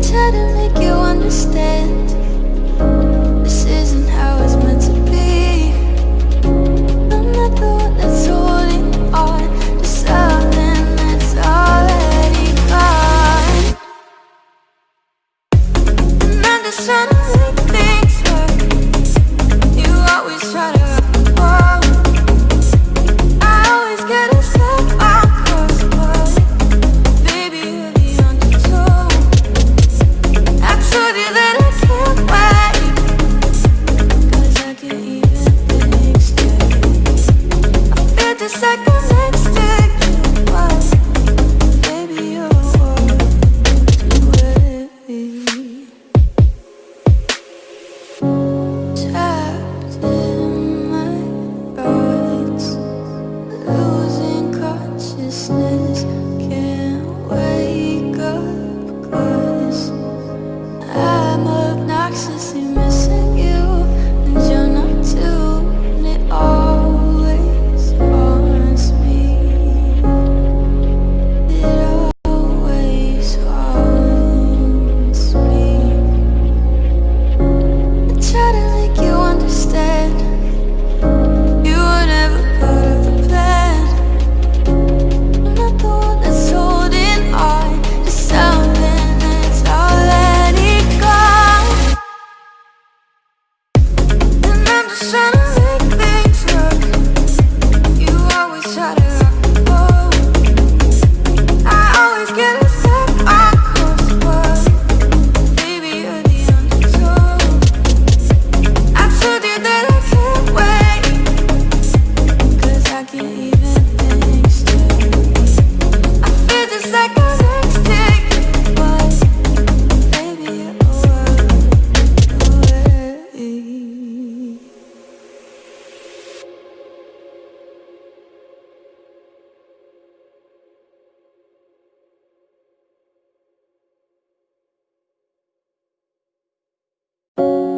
try to make you understand. This isn't how it's meant to be. I'm not the one that's holding on to something that's already gone. And I'm just trying to make things work. You always try to rock the boat. I always get a step on course, but baby, you're the undertow. I told you that I can't wait, 'cause I can't even think straight. I feel just like I'm next to you, but baby, you're worth waiting. Trapped in my thoughts, losing consciousness. Can't wake up 'cause I'm obnoxiously missing you, and you're not too. And it always haunts me. It always haunts me. I try to make you understand. You were never part of the plan. I'm not the one that's holding on to something that's already gone. And I'm just trying to make things work. You always try to rock the boat. I always get a step on course, but baby, you're the undertow. I told you that I can't wait, 'cause I can't even think straight. I feel just like I'm next to you, but baby, you're away.